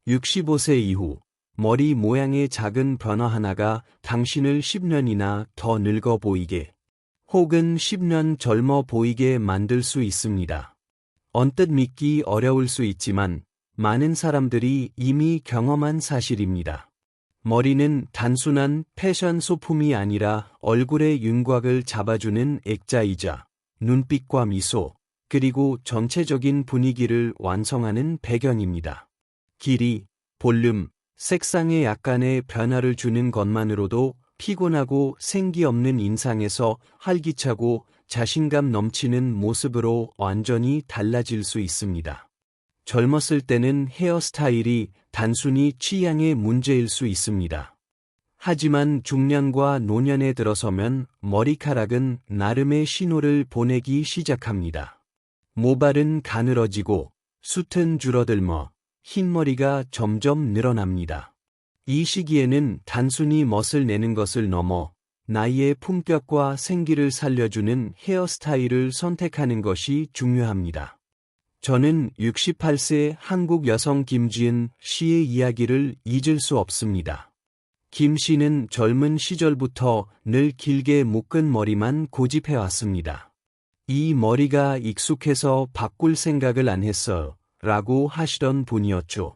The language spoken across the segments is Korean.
65세 이후 머리 모양의 작은 변화 하나가 당신을 10년이나 더 늙어 보이게 혹은 10년 젊어 보이게 만들 수 있습니다. 언뜻 믿기 어려울 수 있지만 많은 사람들이 이미 경험한 사실입니다. 머리는 단순한 패션 소품이 아니라 얼굴의 윤곽을 잡아주는 액자이자 눈빛과 미소, 그리고 전체적인 분위기를 완성하는 배경입니다. 길이, 볼륨, 색상에 약간의 변화를 주는 것만으로도 피곤하고 생기 없는 인상에서 활기차고 자신감 넘치는 모습으로 완전히 달라질 수 있습니다. 젊었을 때는 헤어스타일이 단순히 취향의 문제일 수 있습니다. 하지만 중년과 노년에 들어서면 머리카락은 나름의 신호를 보내기 시작합니다. 모발은 가늘어지고 숱은 줄어들며 흰머리가 점점 늘어납니다. 이 시기에는 단순히 멋을 내는 것을 넘어 나이의 품격과 생기를 살려주는 헤어스타일을 선택하는 것이 중요합니다. 저는 68세 한국 여성 김지은 씨의 이야기를 잊을 수 없습니다. 김 씨는 젊은 시절부터 늘 길게 묶은 머리만 고집해왔습니다. 이 머리가 익숙해서 바꿀 생각을 안 했어요. 라고 하시던 분이었죠.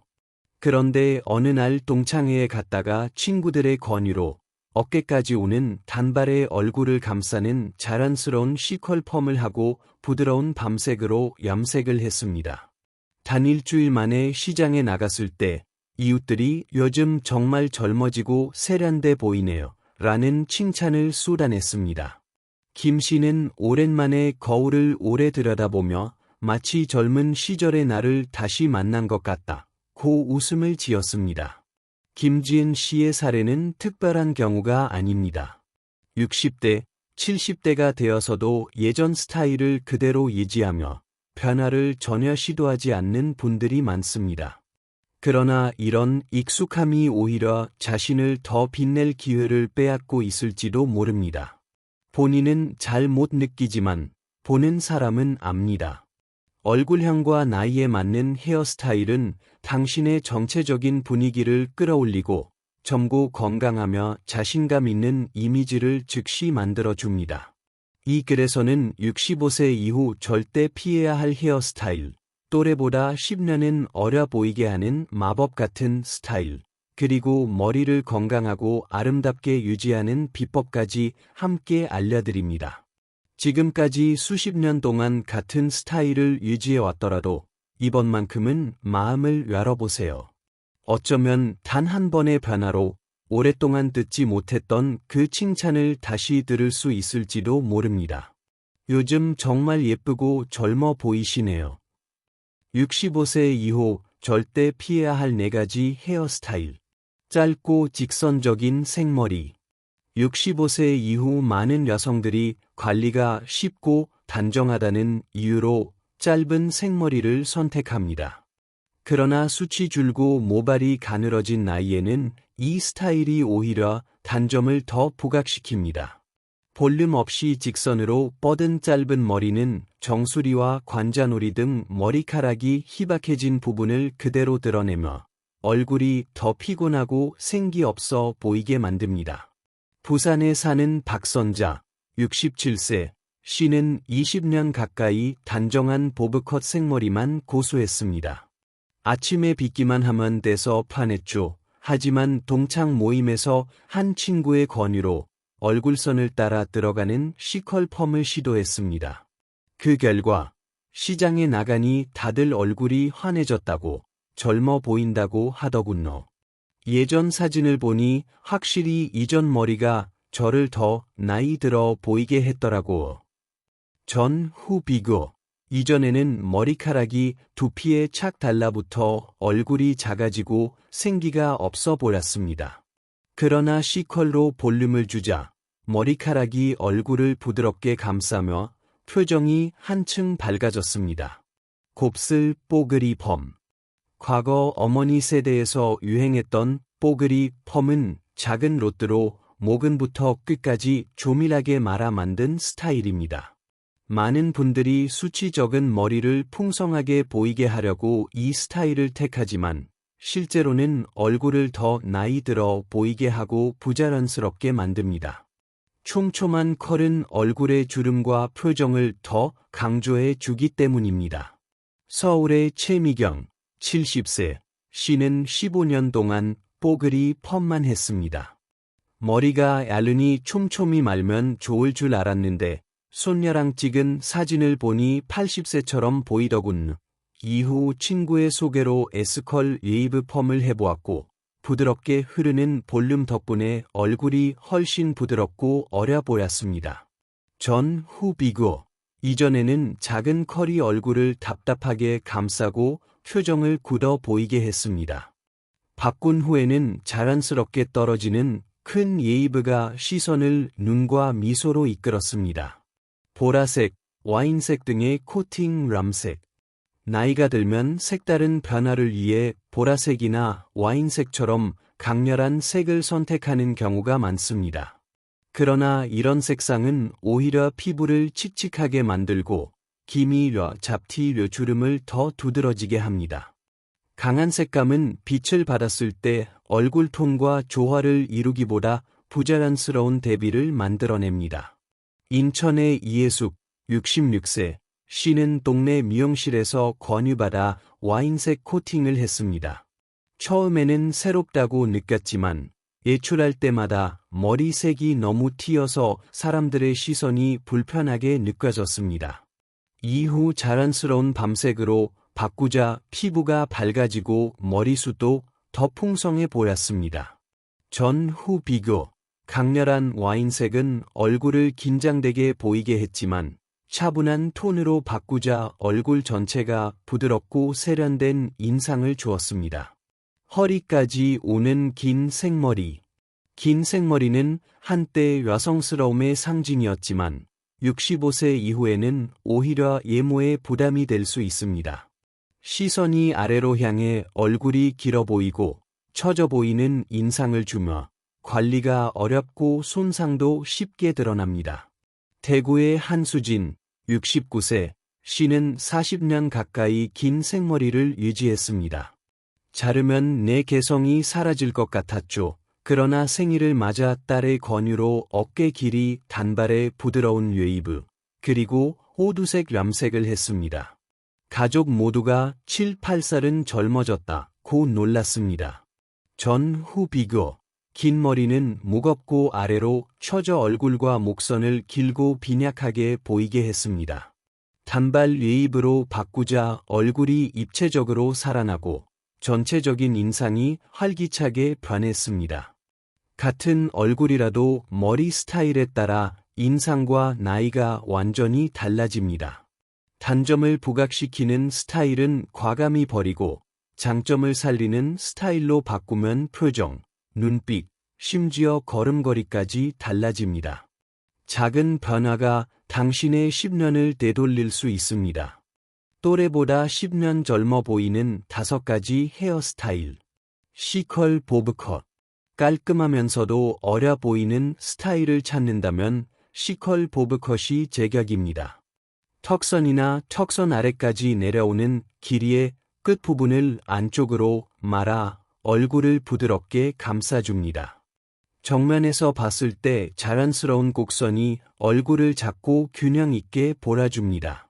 그런데 어느 날 동창회에 갔다가 친구들의 권유로 어깨까지 오는 단발의 얼굴을 감싸는 자랑스러운 시컬 펌을 하고 부드러운 밤색으로 염색을 했습니다. 단 일주일 만에 시장에 나갔을 때 이웃들이 요즘 정말 젊어지고 세련돼 보이네요. 라는 칭찬을 쏟아냈습니다. 김 씨는 오랜만에 거울을 오래 들여다보며 마치 젊은 시절의 나를 다시 만난 것 같다. 고 웃음을 지었습니다. 김지은 씨의 사례는 특별한 경우가 아닙니다. 60대, 70대가 되어서도 예전 스타일을 그대로 유지하며 변화를 전혀 시도하지 않는 분들이 많습니다. 그러나 이런 익숙함이 오히려 자신을 더 빛낼 기회를 빼앗고 있을지도 모릅니다. 본인은 잘 못 느끼지만 보는 사람은 압니다. 얼굴형과 나이에 맞는 헤어스타일은 당신의 전체적인 분위기를 끌어올리고 젊고 건강하며 자신감 있는 이미지를 즉시 만들어줍니다. 이 글에서는 65세 이후 절대 피해야 할 헤어스타일, 또래보다 10년은 어려 보이게 하는 마법 같은 스타일, 그리고 머리를 건강하고 아름답게 유지하는 비법까지 함께 알려드립니다. 지금까지 수십 년 동안 같은 스타일을 유지해왔더라도 이번만큼은 마음을 열어보세요. 어쩌면 단 한 번의 변화로 오랫동안 듣지 못했던 그 칭찬을 다시 들을 수 있을지도 모릅니다. 요즘 정말 예쁘고 젊어 보이시네요. 65세 이후 절대 피해야 할 4가지 헤어스타일. 짧고 직선적인 생머리. 65세 이후 많은 여성들이 관리가 쉽고 단정하다는 이유로 짧은 생머리를 선택합니다. 그러나 숱이 줄고 모발이 가늘어진 나이에는 이 스타일이 오히려 단점을 더 부각시킵니다. 볼륨 없이 직선으로 뻗은 짧은 머리는 정수리와 관자놀이 등 머리카락이 희박해진 부분을 그대로 드러내며 얼굴이 더 피곤하고 생기 없어 보이게 만듭니다. 부산에 사는 박선자, 67세, 씨는 20년 가까이 단정한 보브컷 생머리만 고수했습니다. 아침에 빗기만 하면 돼서 편했죠. 하지만 동창 모임에서 한 친구의 권유로 얼굴선을 따라 들어가는 시컬 펌을 시도했습니다. 그 결과 시장에 나가니 다들 얼굴이 환해졌다고, 젊어 보인다고 하더군요. 예전 사진을 보니 확실히 이전 머리가 저를 더 나이 들어 보이게 했더라고. 전, 후 비교. 이전에는 머리카락이 두피에 착 달라붙어 얼굴이 작아지고 생기가 없어 보였습니다. 그러나 C컬로 볼륨을 주자 머리카락이 얼굴을 부드럽게 감싸며 표정이 한층 밝아졌습니다. 곱슬 뽀글이 펌. 과거 어머니 세대에서 유행했던 뽀글이 펌은 작은 로트로 목은부터 끝까지 조밀하게 말아 만든 스타일입니다. 많은 분들이 숱이 적은 머리를 풍성하게 보이게 하려고 이 스타일을 택하지만 실제로는 얼굴을 더 나이 들어 보이게 하고 부자연스럽게 만듭니다. 촘촘한 컬은 얼굴의 주름과 표정을 더 강조해 주기 때문입니다. 서울의 최미경, 70세, 씨는 15년 동안 뽀글이 펌만 했습니다. 머리가 얇으니 촘촘히 말면 좋을 줄 알았는데 손녀랑 찍은 사진을 보니 80세처럼 보이더군. 이후 친구의 소개로 S컬 웨이브 펌을 해보았고 부드럽게 흐르는 볼륨 덕분에 얼굴이 훨씬 부드럽고 어려 보였습니다. 전 후 비교. 이전에는 작은 컬이 얼굴을 답답하게 감싸고 표정을 굳어 보이게 했습니다. 바꾼 후에는 자연스럽게 떨어지는 큰 웨이브가 시선을 눈과 미소로 이끌었습니다. 보라색, 와인색 등의 코팅 람색. 나이가 들면 색다른 변화를 위해 보라색이나 와인색처럼 강렬한 색을 선택하는 경우가 많습니다. 그러나 이런 색상은 오히려 피부를 칙칙하게 만들고 기미와 잡티의 주름을 더 두드러지게 합니다. 강한 색감은 빛을 받았을 때 얼굴 톤과 조화를 이루기보다 부자연스러운 대비를 만들어냅니다. 인천의 이혜숙, 66세, 씨는 동네 미용실에서 권유받아 와인색 코팅을 했습니다. 처음에는 새롭다고 느꼈지만 외출할 때마다 머리색이 너무 튀어서 사람들의 시선이 불편하게 느껴졌습니다. 이후 자연스러운 밤색으로 바꾸자 피부가 밝아지고 머리숱도 더 풍성해 보였습니다. 전 후 비교. 강렬한 와인색은 얼굴을 긴장되게 보이게 했지만 차분한 톤으로 바꾸자 얼굴 전체가 부드럽고 세련된 인상을 주었습니다. 허리까지 오는 긴 생머리. 긴 생머리는 한때 여성스러움의 상징이었지만 65세 이후에는 오히려 외모에 부담이 될 수 있습니다. 시선이 아래로 향해 얼굴이 길어 보이고 처져 보이는 인상을 주며 관리가 어렵고 손상도 쉽게 드러납니다. 대구의 한수진, 69세, 씨는 40년 가까이 긴 생머리를 유지했습니다. 자르면 내 개성이 사라질 것 같았죠. 그러나 생일을 맞아 딸의 권유로 어깨 길이 단발의 부드러운 웨이브, 그리고 호두색 람색을 했습니다. 가족 모두가 7, 8살은 젊어졌다고 놀랐습니다. 전 후 비교. 긴 머리는 무겁고 아래로 처져 얼굴과 목선을 길고 빈약하게 보이게 했습니다. 단발 웨이브로 바꾸자 얼굴이 입체적으로 살아나고 전체적인 인상이 활기차게 변했습니다. 같은 얼굴이라도 머리 스타일에 따라 인상과 나이가 완전히 달라집니다. 단점을 부각시키는 스타일은 과감히 버리고 장점을 살리는 스타일로 바꾸면 표정, 눈빛, 심지어 걸음걸이까지 달라집니다. 작은 변화가 당신의 10년을 되돌릴 수 있습니다. 또래보다 10년 젊어 보이는 5가지 헤어스타일. C컬 보브컷. 깔끔하면서도 어려 보이는 스타일을 찾는다면 C컬 보브컷이 제격입니다. 턱선이나 턱선 아래까지 내려오는 길이의 끝부분을 안쪽으로 말아 얼굴을 부드럽게 감싸줍니다. 정면에서 봤을 때 자연스러운 곡선이 얼굴을 작고 균형 있게 몰아줍니다.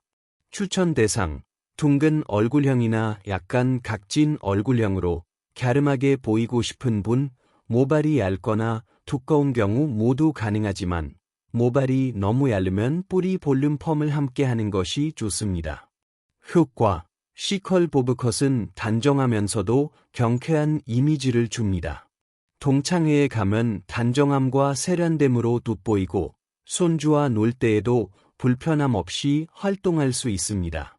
추천 대상, 둥근 얼굴형이나 약간 각진 얼굴형으로 갸름하게 보이고 싶은 분, 모발이 얇거나 두꺼운 경우 모두 가능하지만 모발이 너무 얇으면 뿌리 볼륨 펌을 함께 하는 것이 좋습니다. 효과. C컬 보브컷은 단정하면서도 경쾌한 이미지를 줍니다. 동창회에 가면 단정함과 세련됨으로 돋보이고 손주와 놀 때에도 불편함 없이 활동할 수 있습니다.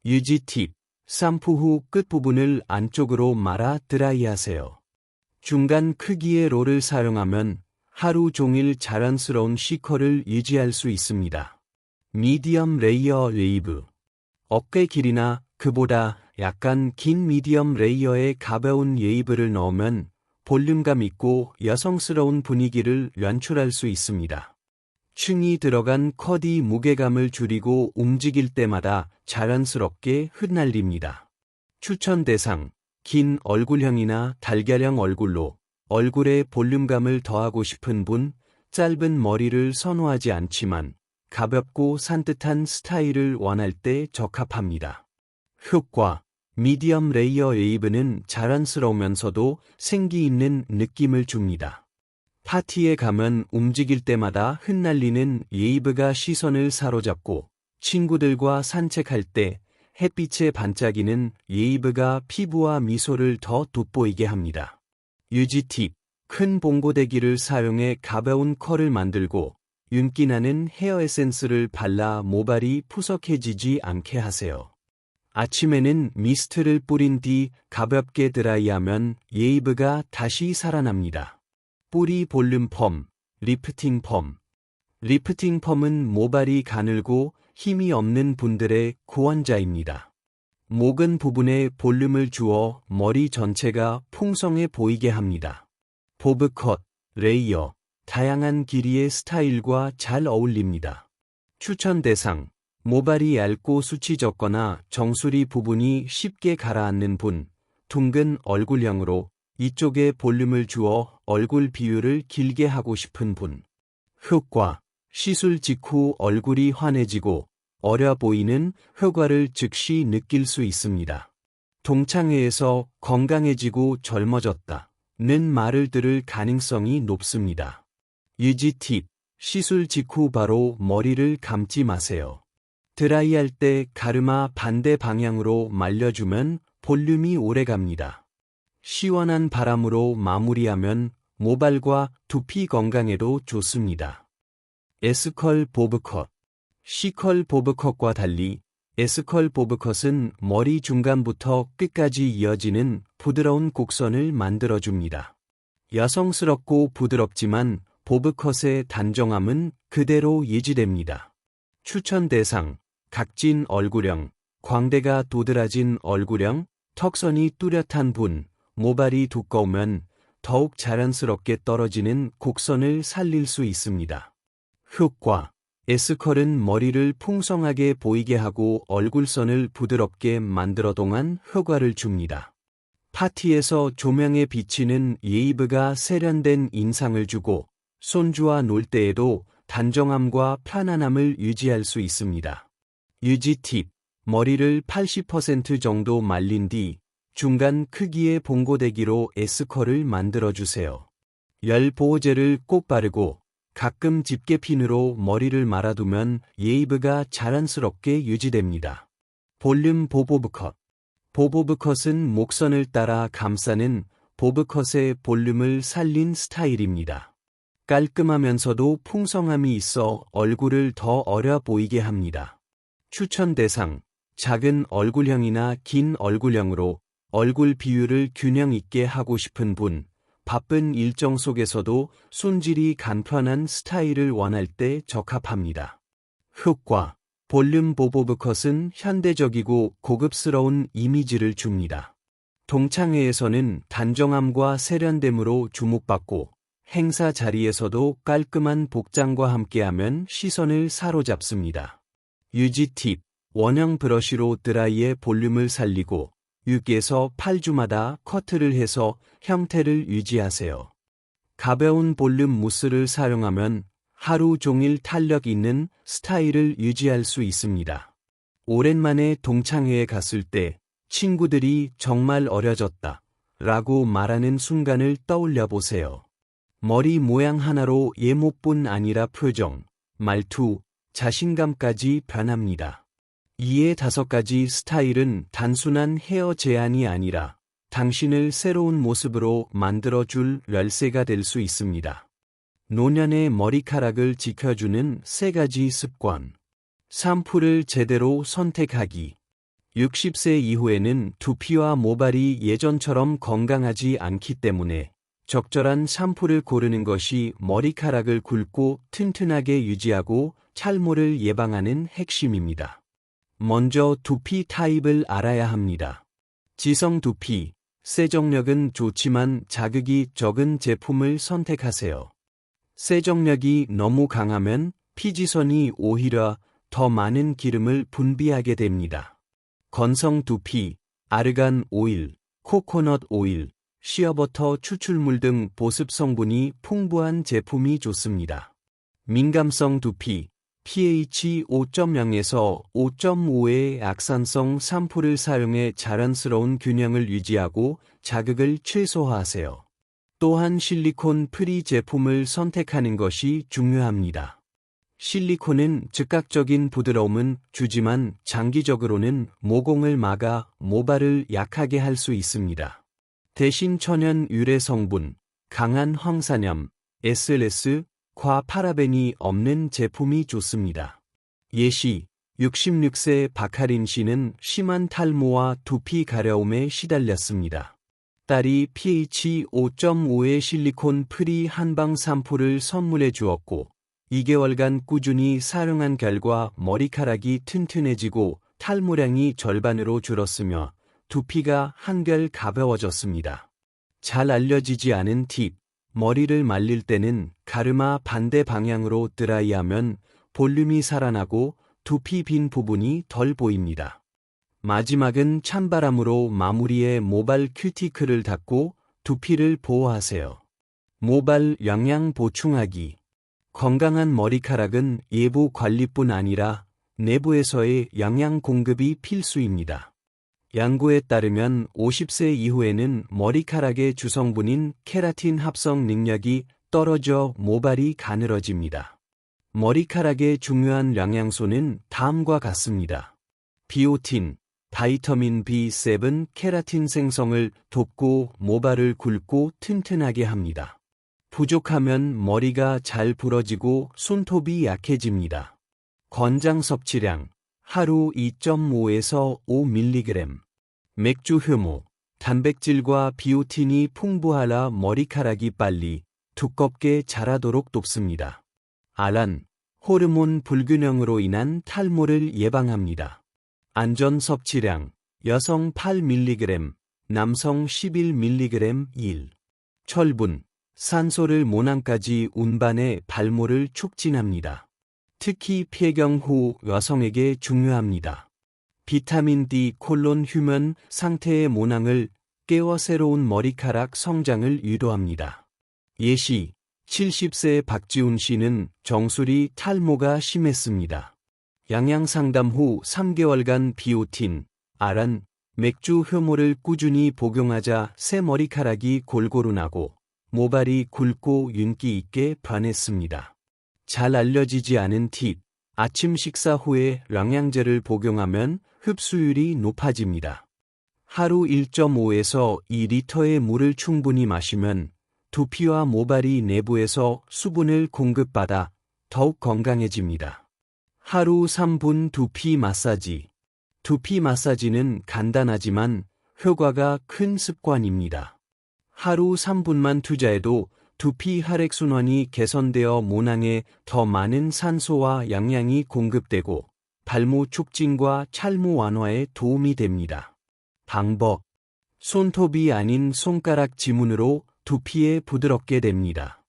유지 팁. 샴푸 후 끝부분을 안쪽으로 말아 드라이하세요. 중간 크기의 롤을 사용하면 하루 종일 자연스러운 C컬을 유지할 수 있습니다. 미디엄 레이어 웨이브. 어깨 길이나 그보다 약간 긴 미디엄 레이어의 가벼운 웨이브를 넣으면 볼륨감 있고 여성스러운 분위기를 연출할 수 있습니다. 층이 들어간 컷이 무게감을 줄이고 움직일 때마다 자연스럽게 흩날립니다. 추천 대상, 긴 얼굴형이나 달걀형 얼굴로 얼굴에 볼륨감을 더하고 싶은 분, 짧은 머리를 선호하지 않지만 가볍고 산뜻한 스타일을 원할 때 적합합니다. 효과: 미디엄 레이어 웨이브는 자연스러우면서도 생기 있는 느낌을 줍니다. 파티에 가면 움직일 때마다 흩날리는 웨이브가 시선을 사로잡고, 친구들과 산책할 때 햇빛에 반짝이는 웨이브가 피부와 미소를 더 돋보이게 합니다. 유지 팁: 큰 봉고데기를 사용해 가벼운 컬을 만들고 윤기나는 헤어 에센스를 발라 모발이 푸석해지지 않게 하세요. 아침에는 미스트를 뿌린 뒤 가볍게 드라이하면 웨이브가 다시 살아납니다. 뿌리 볼륨 펌, 리프팅 펌. 리프팅 펌은 모발이 가늘고 힘이 없는 분들의 구원자입니다. 목은 부분에 볼륨을 주어 머리 전체가 풍성해 보이게 합니다. 보브컷, 레이어, 다양한 길이의 스타일과 잘 어울립니다. 추천 대상: 모발이 얇고 숱이 적거나 정수리 부분이 쉽게 가라앉는 분, 둥근 얼굴형으로 이쪽에 볼륨을 주어 얼굴 비율을 길게 하고 싶은 분. 효과: 시술 직후 얼굴이 환해지고 어려 보이는 효과를 즉시 느낄 수 있습니다. 동창회에서 건강해지고 젊어졌다는 말을 들을 가능성이 높습니다. 유지 팁: 시술 직후 바로 머리를 감지 마세요. 드라이할 때 가르마 반대 방향으로 말려주면 볼륨이 오래갑니다. 시원한 바람으로 마무리하면 모발과 두피 건강에도 좋습니다. S컬 보브컷. C컬 보브컷과 달리 S컬 보브컷은 머리 중간부터 끝까지 이어지는 부드러운 곡선을 만들어줍니다. 여성스럽고 부드럽지만 보브컷의 단정함은 그대로 유지됩니다. 추천 대상: 각진 얼굴형, 광대가 도드라진 얼굴형, 턱선이 뚜렷한 분, 모발이 두꺼우면 더욱 자연스럽게 떨어지는 곡선을 살릴 수 있습니다. 효과: S컬은 머리를 풍성하게 보이게 하고 얼굴선을 부드럽게 만들어 동안 효과를 줍니다. 파티에서 조명에 비치는 웨이브가 세련된 인상을 주고 손주와 놀 때에도 단정함과 편안함을 유지할 수 있습니다. 유지 팁: 머리를 80% 정도 말린 뒤 중간 크기의 봉고데기로 S컬을 만들어주세요. 열 보호제를 꼭 바르고 가끔 집게핀으로 머리를 말아두면 웨이브가 자연스럽게 유지됩니다. 볼륨 보보브컷. 보보브컷은 목선을 따라 감싸는 보브컷의 볼륨을 살린 스타일입니다. 깔끔하면서도 풍성함이 있어 얼굴을 더 어려 보이게 합니다. 추천 대상: 작은 얼굴형이나 긴 얼굴형으로 얼굴 비율을 균형 있게 하고 싶은 분, 바쁜 일정 속에서도 손질이 간편한 스타일을 원할 때 적합합니다. 효과: 볼륨 보보브컷은 현대적이고 고급스러운 이미지를 줍니다. 동창회에서는 단정함과 세련됨으로 주목받고, 행사 자리에서도 깔끔한 복장과 함께하면 시선을 사로잡습니다. 유지 팁: 원형 브러쉬로 드라이의 볼륨을 살리고 6에서 8주마다 커트를 해서 형태를 유지하세요. 가벼운 볼륨 무스를 사용하면 하루 종일 탄력 있는 스타일을 유지할 수 있습니다. 오랜만에 동창회에 갔을 때 친구들이 정말 어려졌다 라고 말하는 순간을 떠올려 보세요. 머리 모양 하나로 예목뿐 아니라 표정, 말투, 자신감까지 변합니다. 이에 5가지 스타일은 단순한 헤어 제안이 아니라 당신을 새로운 모습으로 만들어줄 열쇠가 될 수 있습니다. 노년의 머리카락을 지켜주는 3가지 습관. 샴푸를 제대로 선택하기. 60세 이후에는 두피와 모발이 예전처럼 건강하지 않기 때문에 적절한 샴푸를 고르는 것이 머리카락을 굵고 튼튼하게 유지하고 탈모를 예방하는 핵심입니다. 먼저 두피 타입을 알아야 합니다. 지성 두피, 세정력은 좋지만 자극이 적은 제품을 선택하세요. 세정력이 너무 강하면 피지선이 오히려 더 많은 기름을 분비하게 됩니다. 건성 두피, 아르간 오일, 코코넛 오일, 시어버터 추출물 등 보습 성분이 풍부한 제품이 좋습니다. 민감성 두피, pH 5.0에서 5.5의 악산성 샴푸를 사용해 자연스러운 균형을 유지하고 자극을 최소화하세요. 또한 실리콘 프리 제품을 선택하는 것이 중요합니다. 실리콘은 즉각적인 부드러움은 주지만 장기적으로는 모공을 막아 모발을 약하게 할 수 있습니다. 대신 천연 유래 성분, 강한 황산염, SLS, 과 파라벤이 없는 제품이 좋습니다. 예시, 66세 박하린 씨는 심한 탈모와 두피 가려움에 시달렸습니다. 딸이 pH 5.5의 실리콘 프리 한방 샴푸를 선물해 주었고 2개월간 꾸준히 사용한 결과 머리카락이 튼튼해지고 탈모량이 절반으로 줄었으며 두피가 한결 가벼워졌습니다. 잘 알려지지 않은 팁. 머리를 말릴 때는 가르마 반대 방향으로 드라이하면 볼륨이 살아나고 두피 빈 부분이 덜 보입니다. 마지막은 찬바람으로 마무리해 모발 큐티클을 닦고 두피를 보호하세요. 모발 영양 보충하기. 건강한 머리카락은 예부 관리뿐 아니라 내부에서의 영양 공급이 필수입니다. 연구에 따르면 50세 이후에는 머리카락의 주성분인 케라틴 합성 능력이 떨어져 모발이 가늘어집니다. 머리카락의 중요한 영양소는 다음과 같습니다. 비오틴, 바이터민 B7, 케라틴 생성을 돕고 모발을 굵고 튼튼하게 합니다. 부족하면 머리가 잘 부러지고 손톱이 약해집니다. 권장 섭취량, 하루 2.5에서 5mg. 맥주 효모, 단백질과 비오틴이 풍부하라 머리카락이 빨리 두껍게 자라도록 돕습니다. 알란, 호르몬 불균형으로 인한 탈모를 예방합니다. 안전 섭취량, 여성 8mg, 남성 11mg 1. 철분, 산소를 모낭까지 운반해 발모를 촉진합니다. 특히 폐경 후 여성에게 중요합니다. 비타민 D 콜론 휴먼 상태의 모낭을 깨워 새로운 머리카락 성장을 유도합니다. 예시, 70세 박지훈 씨는 정수리 탈모가 심했습니다. 영양상담 후 3개월간 비오틴, 알란, 맥주 효모를 꾸준히 복용하자 새 머리카락이 골고루 나고 모발이 굵고 윤기 있게 변했습니다. 잘 알려지지 않은 팁, 아침 식사 후에 영양제를 복용하면 흡수율이 높아집니다. 하루 1.5에서 2리터의 물을 충분히 마시면 두피와 모발이 내부에서 수분을 공급받아 더욱 건강해집니다. 하루 3분 두피 마사지. 두피 마사지는 간단하지만 효과가 큰 습관입니다. 하루 3분만 투자해도 두피 혈액순환이 개선되어 모낭에 더 많은 산소와 영양이 공급되고 발모 촉진과 찰모 완화에 도움이 됩니다. 방법. 손톱이 아닌 손가락 지문으로 두피에 부드럽게 됩니다.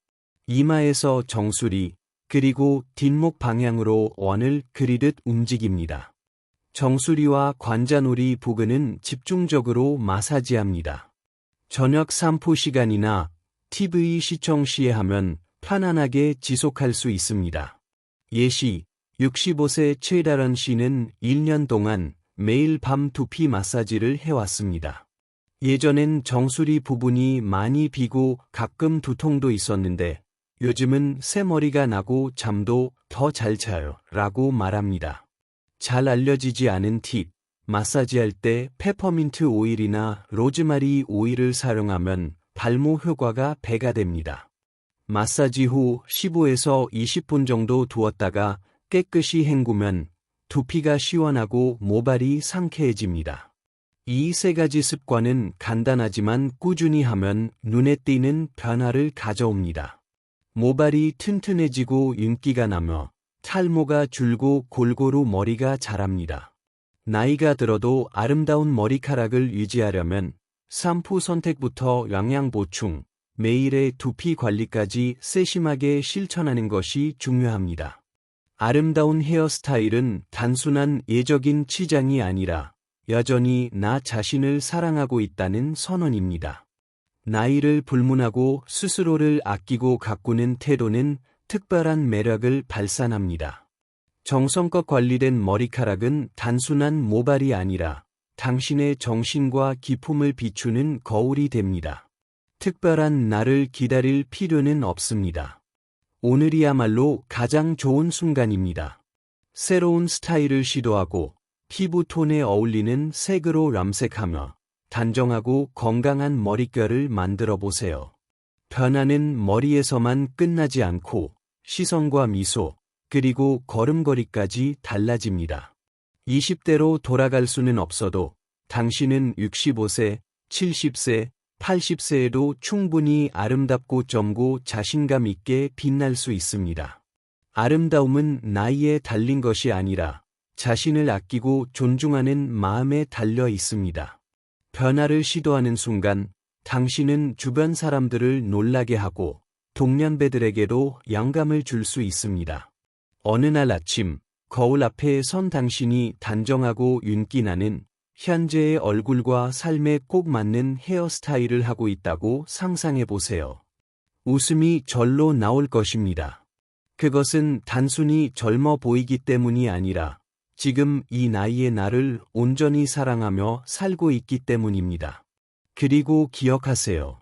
이마에서 정수리, 그리고 뒷목 방향으로 원을 그리듯 움직입니다. 정수리와 관자놀이 부근은 집중적으로 마사지합니다. 저녁 산보 시간이나 TV 시청 시에 하면 편안하게 지속할 수 있습니다. 예시, 65세 최다란 씨는 1년 동안 매일 밤 두피 마사지를 해왔습니다. 예전엔 정수리 부분이 많이 비고 가끔 두통도 있었는데 요즘은 새머리가 나고 잠도 더 잘 자요 라고 말합니다. 잘 알려지지 않은 팁, 마사지할 때 페퍼민트 오일이나 로즈마리 오일을 사용하면 발모 효과가 배가 됩니다. 마사지 후 15에서 20분 정도 두었다가 깨끗이 헹구면 두피가 시원하고 모발이 상쾌해집니다. 이 세 가지 습관은 간단하지만 꾸준히 하면 눈에 띄는 변화를 가져옵니다. 모발이 튼튼해지고 윤기가 나며 탈모가 줄고 골고루 머리가 자랍니다. 나이가 들어도 아름다운 머리카락을 유지하려면 샴푸 선택부터 영양 보충, 매일의 두피 관리까지 세심하게 실천하는 것이 중요합니다. 아름다운 헤어스타일은 단순한 예적인 치장이 아니라 여전히 나 자신을 사랑하고 있다는 선언입니다. 나이를 불문하고 스스로를 아끼고 가꾸는 태도는 특별한 매력을 발산합니다. 정성껏 관리된 머리카락은 단순한 모발이 아니라 당신의 정신과 기품을 비추는 거울이 됩니다. 특별한 날을 기다릴 필요는 없습니다. 오늘이야말로 가장 좋은 순간입니다. 새로운 스타일을 시도하고 피부 톤에 어울리는 색으로染색하며 단정하고 건강한 머릿결을 만들어 보세요. 변화는 머리에서만 끝나지 않고 시선과 미소, 그리고 걸음걸이까지 달라집니다. 20대로 돌아갈 수는 없어도 당신은 65세, 70세, 80세에도 충분히 아름답고 젊고 자신감 있게 빛날 수 있습니다. 아름다움은 나이에 달린 것이 아니라 자신을 아끼고 존중하는 마음에 달려 있습니다. 변화를 시도하는 순간 당신은 주변 사람들을 놀라게 하고 동년배들에게도 영감을 줄 수 있습니다. 어느 날 아침 거울 앞에 선 당신이 단정하고 윤기나는 현재의 얼굴과 삶에 꼭 맞는 헤어스타일을 하고 있다고 상상해 보세요. 웃음이 절로 나올 것입니다. 그것은 단순히 젊어 보이기 때문이 아니라 지금 이 나이의 나를 온전히 사랑하며 살고 있기 때문입니다. 그리고 기억하세요.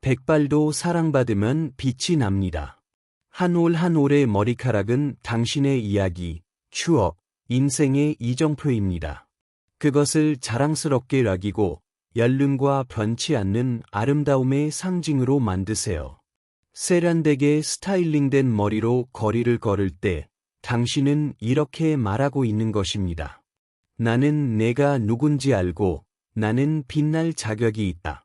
백발도 사랑받으면 빛이 납니다. 한 올 한 올의 머리카락은 당신의 이야기, 추억, 인생의 이정표입니다. 그것을 자랑스럽게 여기고 연륜과 변치 않는 아름다움의 상징으로 만드세요. 세련되게 스타일링된 머리로 거리를 걸을 때 당신은 이렇게 말하고 있는 것입니다. 나는 내가 누군지 알고 나는 빛날 자격이 있다.